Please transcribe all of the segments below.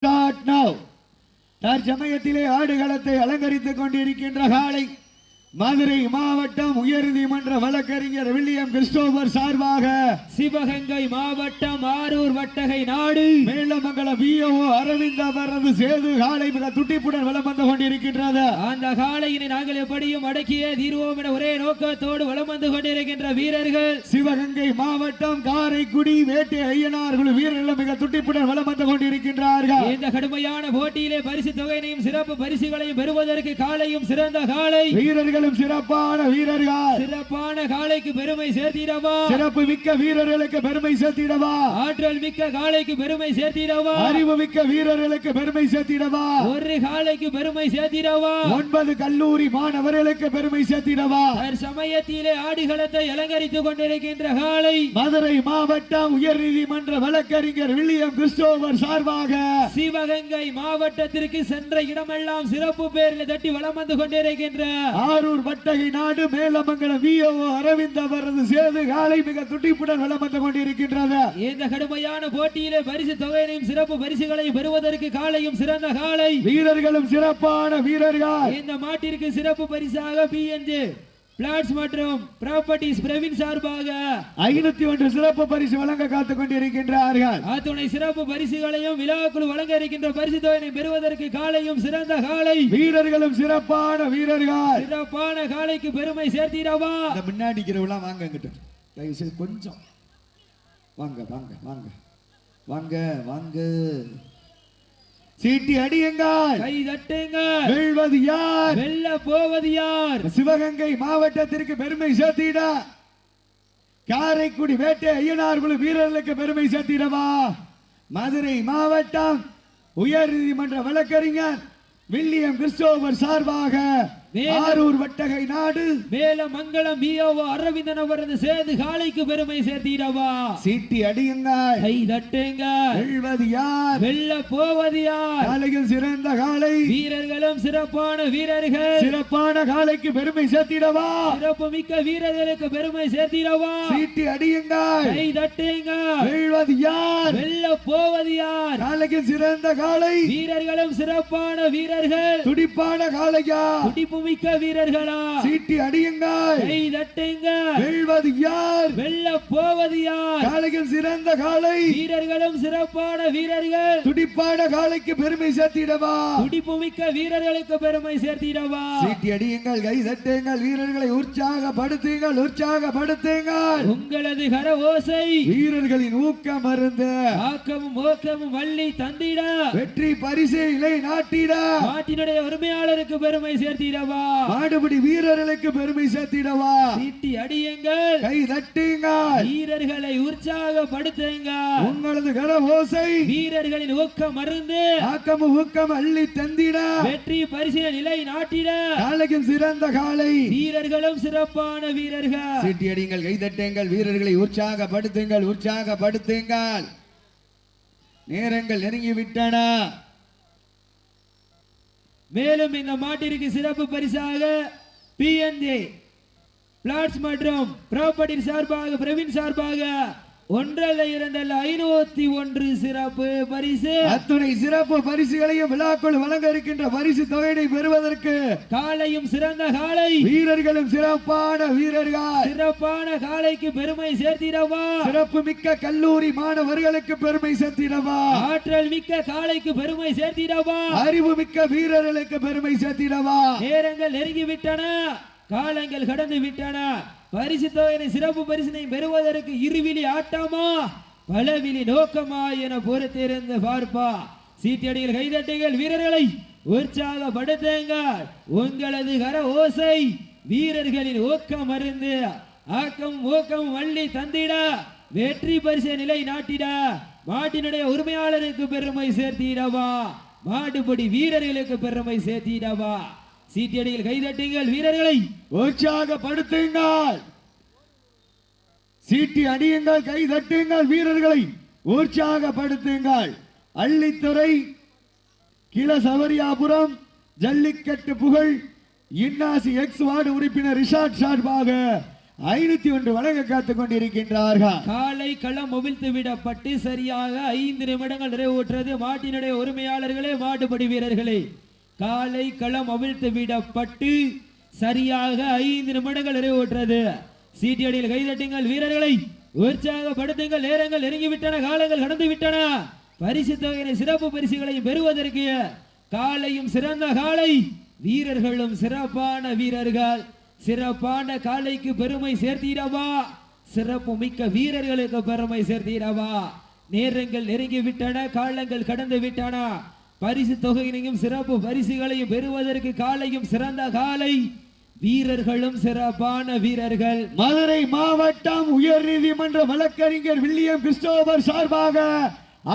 Start now. தற்சமயத்திலே ஆடுகளத்தை அலங்கரித்துக் கொண்டிருக்கின்ற காலை மதுரை மாவட்டம் உயர்நீதிமன்ற வழக்கறிஞர் வில்லியம் கிறிஸ்டோபர் சார்பாக சிவகங்கை மாவட்டம் ஆரூர் வட்டகை நாடு மேலமங்கலம் விஓ அரவிந்த் அவரது சேது காலை மிக துட்டிப்புடன் வலம் வந்து கொண்டிருக்கின்றது. அந்த காலையினை நாங்கள் எப்படியும் அடக்கிய தீர்வோம் என ஒரே நோக்கத்தோடு வலம் வந்து கொண்டிருக்கின்ற வீரர்கள் சிவகங்கை மாவட்டம் காரைக்குடி வேட்டை ஐயனார் குழு வீரர்கள் மிக துட்டிப்புடன் வலம் வந்து கொண்டிருக்கின்றார்கள். இந்த கடுமையான போட்டியிலே பரிசு தொகையினையும் சிறப்பு பரிசுகளையும் பெறுவதற்கு காலையும் சிறந்த காலை வீரர்கள் சிறப்பான வீரர்கள் சிறப்பான காலைக்கு பெருமை சேர்த்திடவா, சிறப்பு மிக்க வீரர்களுக்கு பெருமை சேர்த்திடவா, ஆற்றல் மிக்க காலைக்கு பெருமை சேர்த்திடவா, அறிவு மிக்க வீரர்களுக்கு பெருமை சேர்த்திடவா, ஒரு காலைக்கு பெருமை சேர்த்திடவா, 9 கல்லூரி மாணவர்களுக்கு பெருமை சேர்த்திடவா. சமயத்திலே ஆடுகளத்தை அலங்கரித்துக் கொண்டிருக்கின்ற காலை மதுரை மாவட்டம் உயர்நீதிமன்ற வழக்கறிஞர் வில்லியம் கிறிஸ்டோபர் சார்பாக சிவகங்கை மாவட்டத்திற்கு சென்ற இடமெல்லாம் சிறப்பு பேரில் தட்டி வலம் வந்து கொண்டிருக்கின்ற ஆரூர் வட்டகை நாடு மேலமங்கலம் விஓ அரவிந்த் அவரது சேது காலை மிக துட்டிப்புடன் வலம் வந்து கொண்டிருக்கின்றது. இந்த கடுமையான போட்டியிலே பரிசு தொகையினையும் சிறப்பு பரிசுகளை பெறுவதற்கு காலையும் சிறந்த காலை வீரர்களும் சிறப்பான வீரர்கள். இந்த மாட்டிற்கு சிறப்பு பரிசாக பிஎன்ஜே பிளாட்ஸ் மற்றும் ப்ராப்பர்ட்டிஸ் பிரவீன் சார்பாக 501 சிறப்பு பரிசு வழங்க காத்துக் கொண்டிருக்கின்றார்கள். அத்துணை சிறப்பு பரிசுகளையும் விழாக்குழு வழங்க இருக்கின்ற பரிசு தொகையை பெறுவதற்கு காலையும் சிறந்த காலை வீரர்களும் சிறப்பான வீரர்கள். சிறப்பான காலைக்கு பெருமை சேர்த்திடவா. முன்னாடி வாங்க கொஞ்சம் வாங்க வாங்க வாங்க வாங்க வாங்க சீட்டி அடியுங்கள், கை தட்டுங்கள். வெல்வது யார், வெல்ல போவது யார்? சிவகங்கை மாவட்டத்திற்கு பெருமை சேர்த்திட காரைக்குடி வேட்டை ஐயனார் குழு வீரர்களுக்கு பெருமை சேர்த்திடவா, மதுரை மாவட்டம் உயர் நீதிமன்ற வழக்கறிஞர் வில்லியம் கிறிஸ்டோபர் சார்பாக ஆரூர் வட்டகை நாடு மேலமங்கலம் விஓ அரவிந்தன் அவரது சேது காலைக்கு பெருமை சேர்த்திடவா. சீட்டி அடியுங்கள், கை தட்டுங்க. வெல்வது யார், வெல்ல போவது யார்? காலையில் சிறந்த காலை வீரர்களும் சிறப்பான வீரர்கள். சிறப்பான காலைக்கு பெருமை சேர்த்திடவா, சிறப்பு மிக்க வீரர்களுக்கு பெருமை சேர்த்திடவா. சீட்டி அடியுங்கள், கை தட்டுங்க. வெல்வது யார், வெல்ல போவது யார்? காலைக்கு சிறந்த காலை வீரர்களும் சிறப்பான வீரர்கள். துடிப்பான காலையா, துடிப்பு மிக்க வீரர்களா? சீட்டி அடியுங்கள், கை தட்டுங்க. வெல்வது யார், வெல்ல போவது யார்? காலையில் சிறந்த காலை வீரர்களும் சிறப்பான வீரர்கள். துடிப்பான காலைக்கு பெருமை சேர்த்திடவா, துடிப்பு மிக்க வீரர்களுக்கு பெருமை சேர்த்திடவா. சீட்டி அடியுங்கள், கை தட்டுங்கள், வீரர்களை உற்சாகப்படுத்துங்கள், உற்சாகப்படுத்துங்கள். உங்களது கர ஓசை வீரர்களின் ஊக்கம் மருந்து ஆக்கமும் ஓக்கமும் வள்ளி தந்திட வெற்றி பரிசை இலை நாட்டிட நாட்டினுடைய உரிமையாளருக்கு பெருமை சேர்த்திடவா. மாடுபிடி வீரர்களுக்கு பெருமை சேர்த்திடவா. சீட்டி அடியுங்கள், கை தட்டுங்கள், வீரர்களை உற்சாகப்படுத்துங்கள். உங்களது கர ஓசை வீரர்களின் ஊக்கம் மருந்து ஆக்கமும் ஊக்கம் அள்ளி தந்திட வெற்றி பரிசில நிலை நாட்டிட காலைக்கும் சிறந்த காலை வீரர்களும் சிறப்பான வீரர்கள். சீட்டி அடியுங்கள், கை தட்டுங்கள், வீரர்களை உற்சாகப்படுத்துங்கள், உற்சாகப்படுத்துங்கள். நேரங்கள் நெருங்கிவிட்டன. மேலும் இந்த மாட்டிற்கு சிறப்பு பரிசாக பிஎன்ஜே பிளாட்ஸ் மற்றும் ப்ராப்பர்ட்டி சார்பாக பிரவீன் சார்பாக 1,2,501 சிறப்பு பரிசு. அத்துணை சிறப்பு பரிசுகளையும் விழாக்குள் வழங்க இருக்கின்ற பரிசு தொகையை பெறுவதற்கு காலையும் சிறந்த காலை வீரர்களும் சிறப்பான வீரர்கள். சிறப்பான காலைக்கு பெருமை சேர்த்திடவா. சிறப்பு மிக்க கல்லூரி மாணவர்களுக்கு பெருமை சேர்த்திடவா. ஆற்றல் மிக்க காலைக்கு பெருமை சேர்த்திடவா. அறிவு மிக்க வீரர்களுக்கு பெருமை சேர்த்திடவா. நேரங்கள் நெருங்கிவிட்டன, காலங்கள் கடந்து விட்டன. பரிசு தொகையை சிறப்பு பரிசினை பெறுவதற்கு இருவிழி ஆட்டமா பலவிழி நோக்கமா என பொறுத்திருந்து பார்ப்பா. சீட்டடிகள், கைதட்டுகள், வீரர்களை உற்சாகப்படுத்துங்கள். உங்களது கர ஓசை வீரர்களின் ஊக்கம் மருந்து ஆக்கம் ஊக்கம் வள்ளி தந்திட வெற்றி பரிசை நிலை நாட்டிட மாட்டினுடைய உரிமையாளருக்கு பெருமை சேர்த்திடவா. மாட்டுப்படி வீரர்களுக்கு பெருமை சேர்த்திடவா. சீட்டடியில் கைதட்டுங்கள், வீரர்களை உற்சாகப்படுத்துங்கள். சீட்டி அடியுங்கள், கை தட்டுங்கள், வீரர்களை உற்சாகப்படுத்துங்கள். அள்ளித்துறை கிளசவரியாபுரம் ஜல்லிக்கட்டு புகழ் இன்னாசி எக்ஸ் வார்டு உறுப்பினர் ரிஷாட் சார்பாக 501 வழங்க காத்துக் கொண்டிருக்கின்றார்கள். காலை களம் அவிழ்த்து விடப்பட்டு சரியாக 5 நிமிடங்கள் நிறைவுற்றது. மாட்டினுடைய உரிமையாளர்களே, மாட்டுப்படி வீரர்களே, காலை களம் அவிழ்த்து விடப்பட்டு சரியாக 5 நிமிடங்கள் நிறைவுற்றது. சீட்டியடியில் கைதட்டுங்கள் வீரர்களை, உற்சாகப்படுத்துங்கள். நேரங்கள் நெருங்கிவிட்டன, காலங்கள் கடந்து விட்டன. பரிசு தொகையினை சிறப்பு பரிசுகளையும் பெறுவதற்கு காலையும் சிறந்த காலை, வீரர்களும் சிறப்பான வீரர்கள். சிறப்பான காலைக்கு பெருமை சேர்த்திடவா, சிறப்பு மிக்க வீரர்களுக்கு பெருமை சேர்த்திடவா. நேரங்கள் நெருங்கி விட்டன, காலங்கள் கடந்து விட்டன. பரிசு தொகையினையும் சிறப்பு பரிசுகளையும் பெறுவதற்கு காலையும் சிறந்த காலை, வீரர்களும் சிறப்பான வீரர்கள். மதுரை மாவட்டம் உயர் நீதிமன்ற வழக்கறிஞர் வில்லியம் கிறிஸ்டோபர் சார்பாக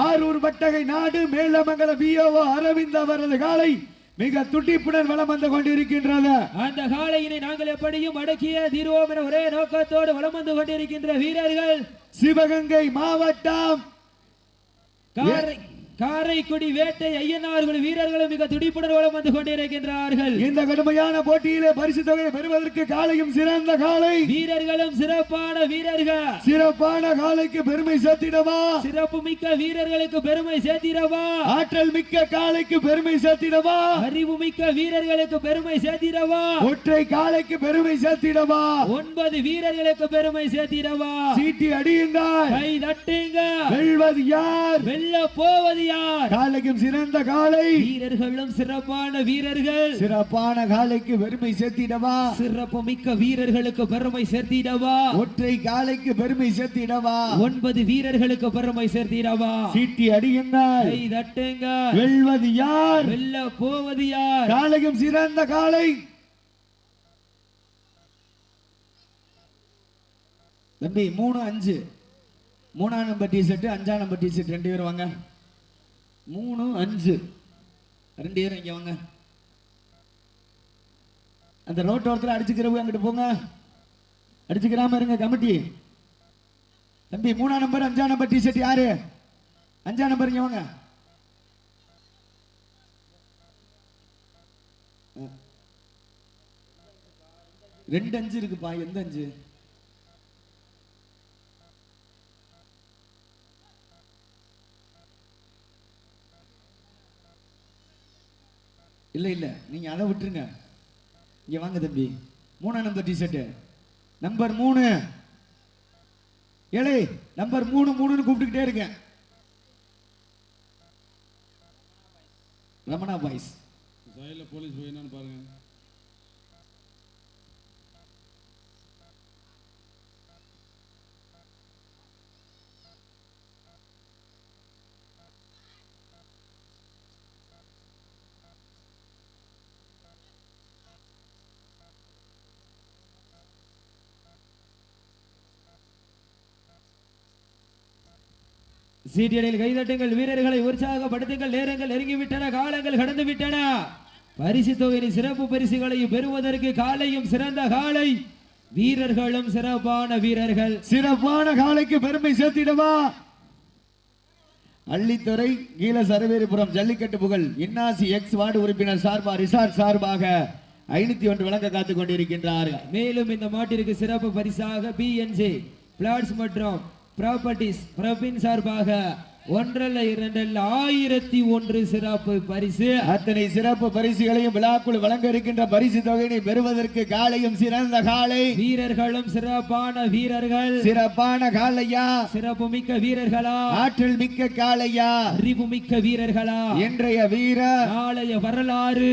ஆரூர் வட்டகை நாடு மேலமங்கலம் விஓ அரவிந்த் அவரது காலை மிக துடிப்புடன் வலம் வந்து கொண்டிருக்கின்றது. அந்த காலையினை நாங்கள் எப்படியும் அடக்கிய தீர்வோம் என ஒரே நோக்கத்தோடு வலம் வந்து கொண்டிருக்கின்ற வீரர்கள் சிவகங்கை மாவட்டம் காரைக்குடி வேட்டை ஐயனார்கள் வீரர்களும் மிக துடிப்புடன் வலம் வந்து கொண்டிருக்கின்றார்கள். இந்த கடுமையான போட்டியிலே பரிசு தொகையை பெறுவதற்கு காலையும் சிறந்த காலை, வீரர்களும் சிறப்பான வீரர்கள். சிறப்பான காலைக்கு பெருமை சேர்த்திடவா, சிறப்பு மிக்க வீரர்களுக்கு பெருமை சேர்த்திடவா, ஆற்றல் மிக்க காலைக்கு பெருமை சேர்த்திடவா, அறிவு மிக்க வீரர்களுக்கு பெருமை சேர்த்திடவா, ஒற்றை காலைக்கு பெருமை சேர்த்திடவா, 9 வீரர்களுக்கு பெருமை சேர்த்திடவா. சீட்டி அடியுங்கள், கை தட்டுங்க. வெல்வது யார், வெல்ல போவது யார்? காலைக்கும் சிறந்த காலை, வீரர்களும் சிறப்பான வீரர்கள். சிறப்பான காலைக்கு பெருமை சேர்த்திடவா, சிறப்பு மிக்க வீரர்களுக்கு பெருமை சேர்த்திடவா, ஒற்றை காலைக்கு பெருமை சேர்த்திடவா, 9 வீரர்களுக்கு பெருமை சேர்த்திடவா. சீட்டி அடியுங்கள், கை தட்டுங்க. வெல்வது யார், வெல்ல போவது யார்? காலைக்கும் சிறந்த காலை. தம்பி 3-5 3ஆம் நம்பர் டி-ஷர்ட் 5ஆம் நம்பர் டி-ஷர்ட் 2 பேரும் வாங்க. 3-5 2 பேரும் இங்க வாங்க. அந்த ரோட்டோரத்தில் அடிச்சுக்கிறவங்க அங்கிட்டு போங்க, அடிச்சுக்கிறாம இருங்க கமிட்டி. தம்பி 3ஆம் நம்பர் 5ஆம் நம்பர் டி-ஷர்ட் யாரு? 5ஆம் நம்பர் இங்க வாங்க. ரெண்டு 5 இருக்குப்பா, எந்த 5? இல்ல இல்ல, நீங்க அதை விட்டுருங்க. இங்க வாங்க தம்பி. 3ஆம் நம்பர் டி-ஷர்ட் நம்பர் 3. ஏழை நம்பர் 3 கூப்பிட்டுக்கிட்டே இருக்கேன். ரமணா பாய்ஸ் போலீஸ் போய் என்னன்னு பாருங்க. சீட்டியடியில் கைதட்டுங்கள் வீரர்களை, உற்சாகப்படுத்துங்கள். நேரங்கள் நெருங்கிவிட்டன, காலங்கள் கடந்து விட்டன. பரிசு தொகையின் சிறப்பு பரிசுகளையும் பெறுவதற்கு காலையும் சிறந்த காலை, வீரர்களும் சிறப்பான வீரர்கள். சிறப்பான காலைக்கு பெருமை சேர்த்திடவா, அள்ளித்துறை கீழ சரவேரிபுரம் ஜல்லிக்கட்டு புகழ் இன்னாசி எக்ஸ் வார்டு உறுப்பினர் சார்பா ரிசார்ட் சார்பாக 501 வழங்க காத்துக் கொண்டிருக்கின்றார்கள். மேலும் இந்த மாட்டிற்கு சிறப்பு பரிசாக பிஎன்ஜி பிளாட்ஸ் மற்றும் ப்ராப்பர்ட்டிஸ் பிரபின் சார்பாக 1,2,1,1001 சிறப்பு பரிசு. அத்தனை சிறப்பு பரிசுகளையும் விழாக்குள் வழங்க இருக்கின்ற பரிசு தொகையை பெறுவதற்கு காலையும் சிறந்த காலை, வீரர்களும் சிறப்பான வீரர்கள். சிறப்பான காலையா, சிறப்பு மிக்க வீரர்களா, ஆற்றல் மிக்க காலையா, அறிவு மிக்க வீரர்களா, இன்றைய வீரர் நாளைய வரலாறு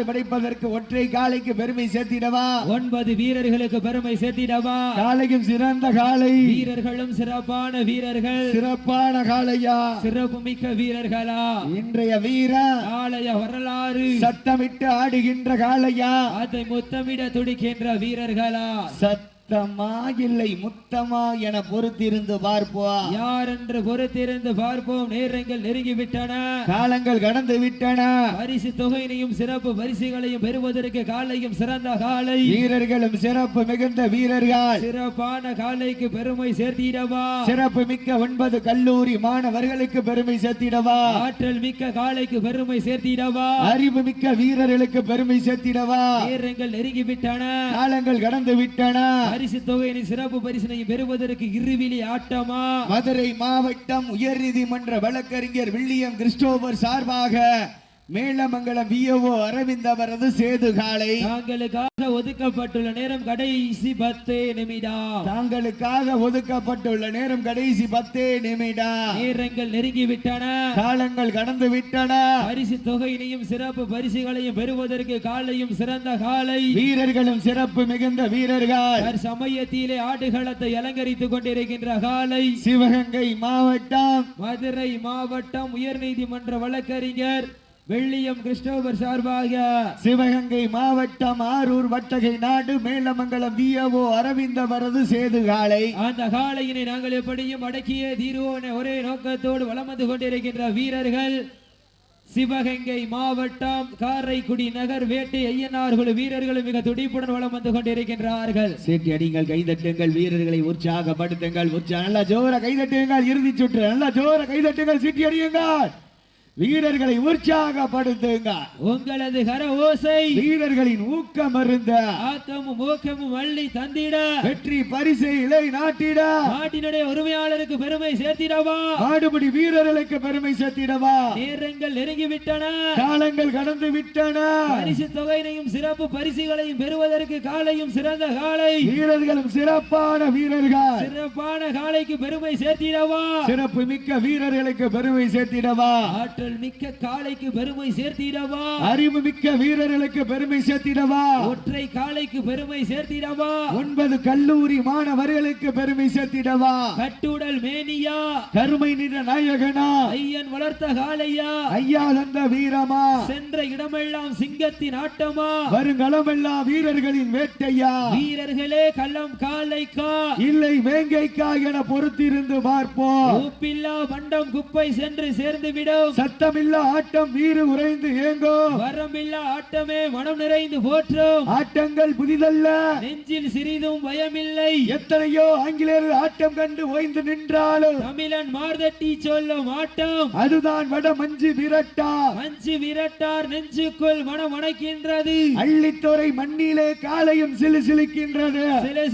படைப்பதற்கு ஒற்றை காலைக்கு பெருமை சேர்த்திடவா, 9 வீரர்களுக்கு பெருமை சேர்த்திடவா, காலையும் சிறந்த காலை, வீரர்களும் சிறப்பான வீரர்கள். சிறப்பான காலையா, சிறப்பு மிக்க வீரர்களா, இன்றைய வீரர் நாளைய வரலாறு சத்தமிட்டு ஆடுகின்ற காலையா, அதை முத்தமிட துடிக்கின்ற வீரர்களா, சத்தமா இல்லை முத்தமா என பொறுத்திருந்து பார்ப்போம். யார் என்று பொறுத்திருந்து பார்ப்போம். நேரங்கள் நெருங்கிவிட்டன, காலங்கள் கடந்து விட்டன. பரிசு தொகையினையும் சிறப்பு பரிசுகளையும் பெறுவதற்கு காலையும் சிறந்த காலை, வீரர்களும் சிறப்பு மிகுந்த வீரர்கள். சிறப்பான காலைக்கு பெருமை சேர்த்திடவா, சிறப்பு மிக்க 9 கல்லூரி மாணவர்களுக்கு பெருமை சேர்த்திடவா, ஆற்றல் மிக்க காலைக்கு பெருமை சேர்த்திடவா, அறிவு மிக்க வீரர்களுக்கு பெருமை சேர்த்திடவா. நேரங்கள் நெருங்கிவிட்டன, காலங்கள் கடந்து விட்டன. பரிசு தொகையினை சிறப்பு பரிசினை பெறுவதற்கு இருவிழி ஆட்டமா? மதுரை மாவட்டம் உயர்நீதிமன்ற வழக்கறிஞர் வில்லியம் கிறிஸ்டோபர் சார்பாக மேலமங்கலம் விஓ அரவிந்த் அவரது சேது காலை. தாங்களுக்காக ஒதுக்கப்பட்டுள்ள நேரம் கடைசி 10 நிமிடம். தாங்களுக்காக ஒதுக்கப்பட்டுள்ள நேரம் கடைசி 10 நிமிடம். நேரங்கள் நெருங்கி விட்டன, காலங்கள் கடந்து விட்டன. பரிசு தொகையினையும் சிறப்பு பரிசுகளையும் பெறுவதற்கு காலையும் சிறந்த காலை, வீரர்களும் சிறப்பு மிகுந்த வீரர்கள் சமயத்திலே ஆடுகளத்தை அலங்கரித்துக் கொண்டிருக்கின்ற காலை. சிவகங்கை மாவட்டம் மதுரை மாவட்டம் உயர்நீதிமன்ற வழக்கறிஞர் வில்லியம் கிறிஸ்டோபர் சார்பாக சிவகங்கை மாவட்டம் ஆரூர் வட்டகை நாடு மேலமங்கலம் விஓ அரவிந்த் அவரது சேது காலை. அந்த காலையினை நாங்கள் எப்படியும் அடக்கிய தீர்வோன ஒரே நோக்கத்தோடு வலம் வந்து கொண்டிருக்கின்ற வீரர்கள் சிவகங்கை மாவட்டம் காரைக்குடி நகர் வேட்டை ஐயனார்கள் வீரர்களும் மிக துடிப்புடன் வலம் வந்து கொண்டிருக்கின்றார்கள். சேட்டி அடிங்கள், கைதட்டுங்கள், வீரர்களை உற்சாகப்படுத்துங்கள். நல்ல ஜோர கைதட்டுங்கள். இறுதி சுற்று நல்ல ஜோர கைதட்டுங்கள், சீட்டி அடியுங்கள், வீரர்களை உற்சாகப்படுத்துங்கள். உங்களது கர ஓசை வீரர்களின் ஊக்கம் அருந்த ஆக்கமும் ஊக்கமும் அள்ளி தந்திட வெற்றி பரிசை இலை நாட்டிட நாட்டினுடைய உரிமையாளருக்கு பெருமை சேர்த்திடவா, ஆடுபடி வீரர்களுக்கு பெருமை சேர்த்திடவா. நேரங்கள் நெருங்கி விட்டன, காலங்கள் கடந்து விட்டன. பரிசு தொகையினையும் சிறப்பு பரிசுகளையும் பெறுவதற்கு காலையும் சிறந்த காலை, வீரர்களும் சிறப்பான வீரர்கள், சிறப்பான காலைக்கு பெருமை சேர்த்திடவா, சிறப்பு மிக்க வீரர்களுக்கு பெருமை சேர்த்திடவா, ஆற்றல் மிக்க காலைக்கு பெருமை சேர்த்திடவா, அறிவு மிக்க வீரர்களுக்கு பெருமை சேர்த்திடவா, ஒற்றை காலைக்கு பெருமை சேர்த்திடவா, 9 கல்லூரி மாணவர்களுக்கு பெருமை சேர்த்திடவா, கட்டுடல் மேனியா, கருமை நிற நாயகனா, ஐயன் வளர்த்த காலையா, ஐயா தந்த வீரமா, சென்ற இடமெல்லாம் சிங்கத்தின் ஆட்டமா, வருங்களமெல்லாம் வீரர்களின் வேட்டையா, வீரர்களே களம் காலைக்கா இல்லை வேங்கைக்கா என பொறுத்திருந்து பார்ப்போம். உப்பில்லா மண்டம் குப்பை சென்று சேர்ந்து விடும், சத்தமில்லா ஆட்டம் வீறு உறைந்து ஏங்கும், வரம்பில்லா ஆட்டமே மனம் நிறைந்து போற்றும், ஆட்டங்கள் புதிதல்ல நெஞ்சில் சிறிதும் பயமில்லை, எத்தனையோ ஆங்கிலேயர் ஆட்டம் கண்டு ஓய்ந்து நின்றாலும் தமிழன் மார்தட்டி சொல்லும் ஆட்டம் அதுதான் வட மஞ்சு விரட்டா. மஞ்சு விரட்டார் நெஞ்சுக்குள் மனம் அணைக்கின்றது, அள்ளித்துறை மண்ணிலே காலையும் சிலுசிலுக்கின்றது,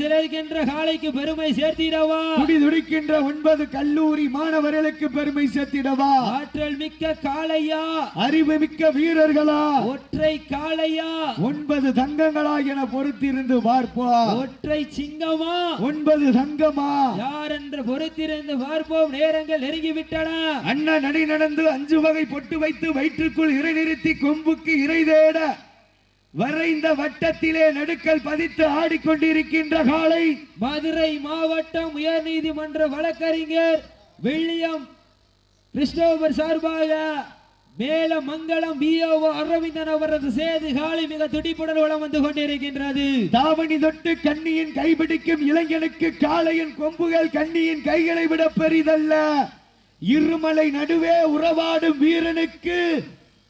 சிலர்கின்ற காலைக்கு பெருமை சேர்த்திடவா, துடி துடிக்கின்ற 9 கல்லூரி மாணவர்களுக்கு பெருமை சேர்த்திடவா, ஆற்றல் மிக்க காளையா, அறிவு மிக்க வீரர்களா, ஒற்றை காளையா, 9 தங்கங்களா என பொறுத்திருந்து பார்ப்போம். ஒற்றை சிங்கமா, 9 தங்கமா, யார் என்று பொறுத்திருந்து பார்ப்போம். நேரங்கள் நெருங்கிவிட்டன, அண்ணன் நடி நடந்து 5 வகை பொட்டு வைத்து வயிற்றுக்குள் இறை நிறுத்தி கொம்புக்கு இறை தேட வரைந்த வட்டத்திலே நடுக்கல் பதித்து ஆடிக்கொண்டிருக்கின்ற காலை மதுரை மாவட்டம் உயர்நீதிமன்ற வழக்கறிஞர் வில்லியம் கிறிஸ்டோபர் சார்பாக மேலமங்கலம் விஓ அரவிந்தன் அவரது சேது காலை மிக துடிப்புடன் வலம் வந்து கொண்டிருக்கின்றது. தாவணி தொட்டு கண்ணியின் கைபிடிக்கும் இளைஞனுக்கு காளையின் கொம்புகள் கண்ணியின் கைகளை விட பெரிதல்ல. இருமலை நடுவே உறவாடும் வீரனுக்கு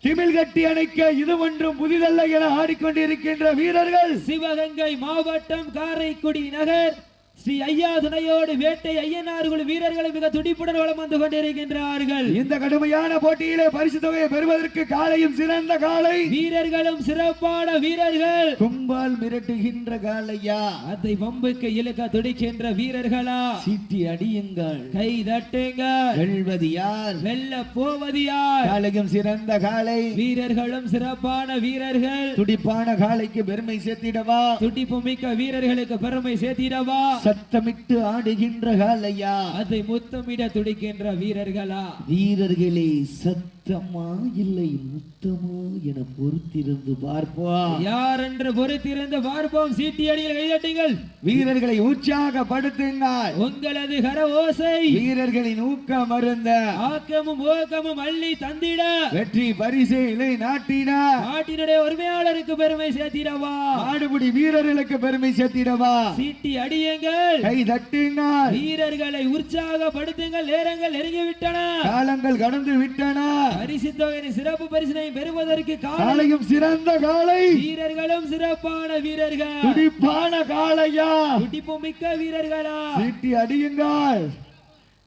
திமிழ் கட்டி அணைக்க இது ஒன்றும் புதிதல்ல என ஆடிக்கொண்டிருக்கின்ற வீரர்கள் சிவகங்கை மாவட்டம் காரைக்குடி நகர் ஸ்ரீ ஐயா துணையோடு வேட்டை ஐயனார்கள் வீரர்களை மிக துடிப்புடன் வலம் வந்து கொண்டிருக்கின்றார்கள். இந்த கடுமையான போட்டியிலே பரிசு தொகையை பெறுவதற்கு காலையும் சிறந்த காலை, வீரர்களும் சிறப்பான வீரர்கள், கும்பால் மிரட்டுகின்ற காலையா, அதை வம்புக்கு இழுக்க துடிக்கின்ற வீரர்களா, சீட்டி அடியுங்கள், கை தட்டுங்கள், வெல்வது யார், வெல்ல போவது யார், காலையும் சிறந்த காலை, வீரர்களும் சிறப்பான வீரர்கள், துடிப்பான காலைக்கு பெருமை சேர்த்திடவா, துடிப்பு மிக்க வீரர்களுக்கு பெருமை சேர்த்திடவா, சத்தமிட்டு ஆடுகின்ற காலையா, அதை முத்தமிட துடிக்கின்ற வீரர்களா, வீரர்களே சத்தமா இல்லை முத்தமா என பொறுத்திருந்து பார்ப்போம். யார் என்று பொறுத்திருந்து பார்ப்போம். சீட்டி அடியில் கைதட்டுங்கள், வீரர்களை உற்சாகப்படுத்துங்கள், உங்களது கர ஓசை வீரர்களின் ஊக்கம் அருந்த ஆக்கமும் ஊக்கமும் அள்ளி தந்திட வெற்றி பரிசை இலை நாட்டின நாட்டினுடைய உரிமையாளருக்கு பெருமை சேர்த்திடவா, ஆடுபடி வீரர்களுக்கு பெருமை சேர்த்திடவா, சீட்டி அடியுங்கள், கை தட்டுங்கள், வீரர்களை உற்சாகப்படுத்துங்கள். நேரங்கள் நெருங்கிவிட்டன, காலங்கள் கடந்து விட்டன, பரிசு தொகையின் சிறப்பு பரிசினை பெறுவதற்கு காலையும் சிறந்த காலை, வீரர்களும் சிறப்பான வீரர்கள், துடிப்பான காளையா, துடிப்பு மிக்க வீரர்களா, சீட்டி அடியுங்கள்,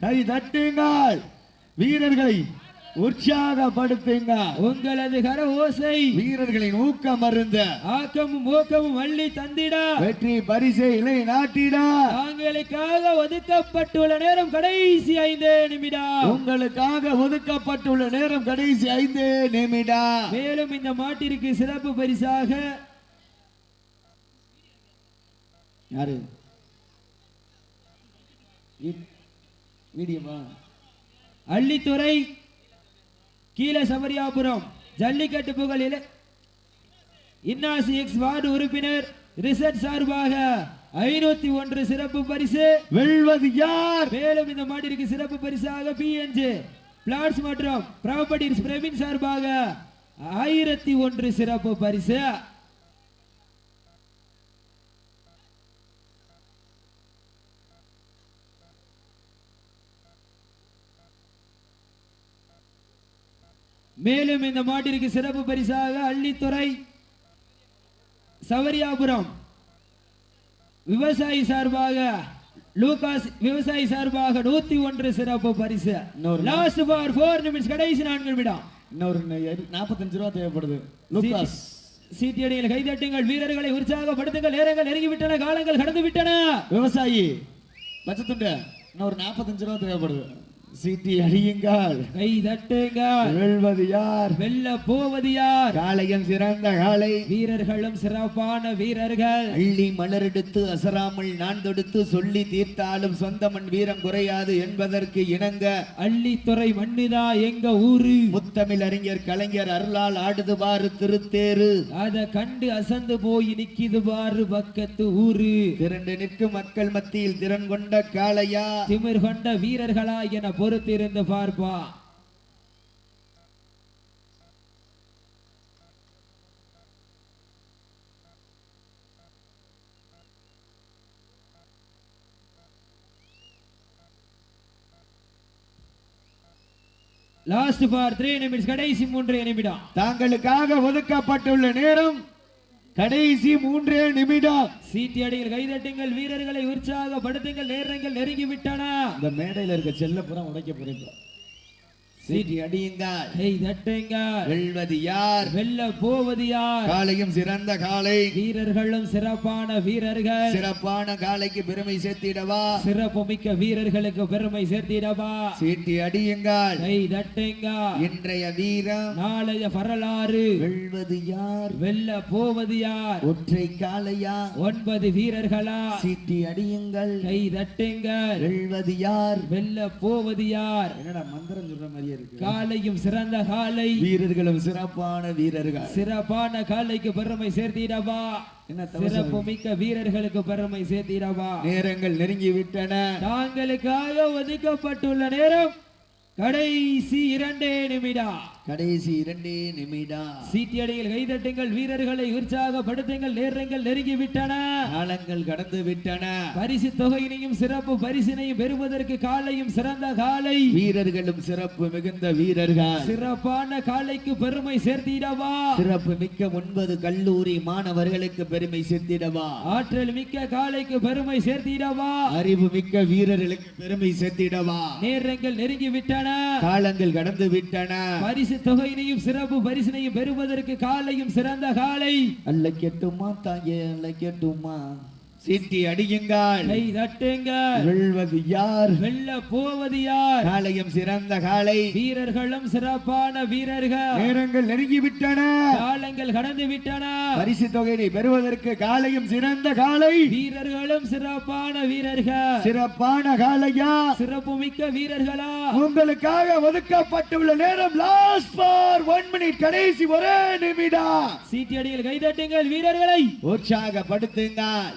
கை தட்டுங்கள், வீரர்களை உற்சாகப்படுத்துங்க. உங்களது கர ஓசை வீரர்களின் ஊக்கம் அருந்த ஆக்கமும் ஊக்கமும் அள்ளி தந்திட வெற்றி பரிசை இலை நாட்டிட தாங்களுக்காக ஒதுக்கப்பட்டுள்ள நேரம் கடைசி 5 நிமிடம். உங்களுக்காக ஒதுக்கப்பட்டுள்ள நேரம் கடைசி 5 நிமிடம். மேலும் இந்த மாட்டிற்கு சிறப்பு பரிசாக யாரு வீடியோவா அள்ளித்துறை கீழ சபரியாபுரம் ஜல்லிக்கட்டு புகழ் இன்னாசி எக்ஸ் வார்டு உறுப்பினர் ரிசர்ட் சார்பாக 501 சிறப்பு பரிசு. வெல்வது யார்? மேலும் இந்த மாட்டிற்கு சிறப்பு பரிசாக பிஎன்ஜே பிளாட்ஸ் மற்றும் ப்ராப்பர்ட்டிஸ் பிரவீன் சார்பாக 1001 சிறப்பு பரிசு. மேலும் இந்த மாட்டிற்கு சிறப்பு பரிசாக அள்ளித்துறை சவரியாபுரம் விவசாயி சார்பாக லூகாஸ் விவசாயி சார்பாக 101 சிறப்பு பரிசு. லாஸ்ட் ஃபார் 4 நிமிஷம் கடைசி 4 நிமிடம். இன்னொரு 45 ரூபா தேவைப்படுது. லூகாஸ் சீட்டியடியில் கைதட்டுங்கள், வீரர்களை உற்சாகப்படுத்துங்கள், நேரங்கள் நெருங்கிவிட்டன, காலங்கள் கடந்து விட்டன. விவசாயி பச்சத்துண்டு இன்னொரு 45 ரூபா தேவைப்படுது. சீட்டி அடியுங்கள், கை தட்டுங்கள். வெல்வது யார்? வெல்ல போவது யார்? காளையம் சிறந்த காளை, வீரர்களும் சிறப்பான வீரர்கள். அள்ளி மலரெடுத்து அசராமல் நான் தொடுத்து சொல்லி தீர்த்தாலும் சொந்த மண் வீரம் குறையாது என்பதற்கு இணங்க அள்ளித்துறை மண்ணுதா எங்க ஊரு. முத்தமிழ் அறிஞர் கலைஞர் அருளால் ஆடுது பாரு திருத்தேரு. அத கண்டு அசந்து போய் நிக்கிது பாரு பக்கத்து ஊரு. திரண்டு நிற்கும் மக்கள் மத்தியில் திறன் கொண்ட காளையா, திமிர் கொண்ட வீரர்களா என பொறுத்திருந்து பார்ப்பா. லாஸ்ட் ஃபார் 3 நிமிஷம் கடைசி 3 நிமிடம். தாங்களுக்காக ஒதுக்கப்பட்டுள்ள நேரம் கடைசி 3 நிமிடம். சீட்டி அடியில் கைதட்டுங்கள், வீரர்களை உற்சாகப்படுத்துங்கள், நேரங்கள் நெருங்கி விட்டன. இந்த மேடையில் இருக்க செல்லப்புறம் உடைக்க போறீங்க. சீட்டி அடியுங்கள், கை தட்டுங்கள். வெல்வது யார்? வெல்ல போவது யார்? காளையும் சிறந்த காளை, வீரர்களும் சிறப்பான வீரர்கள். சிறப்பான காளைக்கு பெருமை சேர்த்திடவா, சிறப்பு மிக்க வீரர்களுக்கு பெருமை சேர்த்திடவா. சீட்டி அடியுங்கள், கை தட்டுங்கள். இன்றைய வீரம் நாளைய வரலாறு. வெல்வது யார்? வெல்ல போவது யார்? ஒற்றை காளையா, 9 வீரர்களா? சீட்டி அடியுங்கள், கை தட்டுங்கள். வெல்வது யார்? வெல்ல போவது யார்? என்னடா மந்திரம் சொல்ற மாதிரி இருக்கு. காலையும் சிறந்த காலை, வீரர்களும் சிறப்பான வீரர்கள். சிறப்பான காலைக்கு பெருமை சேர்த்திடவா. என்ன சிறப்பு மிக்க வீரர்களுக்கு பெருமை சேர்த்திடவா. நேரங்கள் நெருங்கி விட்டன. தாங்களுக்காக ஒதுக்கப்பட்டுள்ள நேரம் கடைசி 2 நிமிடம். கடைசி 2 நிமிடம். சீட்டியடியில் கைதட்டுங்கள், வீரர்களை உற்சாகப்படுத்துங்கள், நேரங்கள் நெருங்கி விட்டன, காலங்கள் கடந்து விட்டன. பரிசு தொகையினையும் சிறப்பு பரிசினையும் பெறுவதற்கு காலையும் சிறந்த காலை, வீரர்களும் சிறப்பு மிகுந்த வீரர்கள். சிறப்பான காலைக்கு பெருமை சேர்த்திடவா. சிறப்பு மிக்க 9 கல்லூரி மாணவர்களுக்கு பெருமை சேர்த்திடவா. ஆற்றல் மிக்க காலைக்கு பெருமை சேர்த்திடவா. அறிவு மிக்க வீரர்களுக்கு பெருமை சேர்த்திடவா. நேரங்கள் நெருங்கி விட்டன, காலங்கள் கடந்து விட்டன. பரிசு தொகையினையும் சிறப்பு பரிசினையும் பெறுவதற்கு காலையும் சிறந்த காலை. அல்ல கேட்டுமா தாயே, அல்ல கேட்டுமா. சீட்டி அடியுங்கள், கை தட்டுங்கள். வெல்வது யார்? வெல்ல போவது யார்? காளையும் சிறந்த காளை, வீரர்களும் சிறப்பான வீரர்கள். நேரங்கள் நெருங்கி விட்டன, காலங்கள் கடந்து விட்டன. பரிசு தொகையை பெறுவதற்கு காளையும் சிறந்த காளை, வீரர்களும் சிறப்பான வீரர்கள். சிறப்பான காளையா, சிறப்பு மிக்க வீரர்களா? உங்களுக்காக ஒதுக்கப்பட்டுள்ள நேரம் லாஸ்ட் ஃபார் 1 மினிட், கடைசி 1 நிமிடம். சீட்டியடியில் கைதட்டுங்கள், வீரர்களை உற்சாகப்படுத்துங்கள்.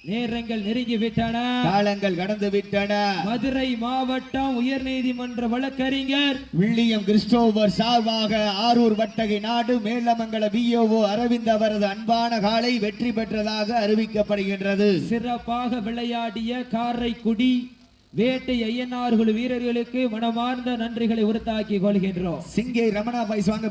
நேரங்கள் நெருங்கி விட்டன, காலங்கள் கடந்து விட்டன. மதுரை மாவட்டம் உயர்நீதிமன்ற வழக்கறிஞர் வில்லியம் கிறிஸ்டோபர் சார்பாக ஆரூர் வட்டகை நாடு மேலமங்கல விஓஓ அரவிந்த் அவரது அன்பான காலை வெற்றி பெற்றதாக அறிவிக்கப்படுகின்றது. சிறப்பாக விளையாடிய காரைக்குடி வேட்டை ஐயனார் குழு வீரர்களுக்கு மனமார்ந்த நன்றிகளை உறுத்தாக்கி கொள்கின்றோம். சிங்கை ரமணா பைஸ் வாங்க.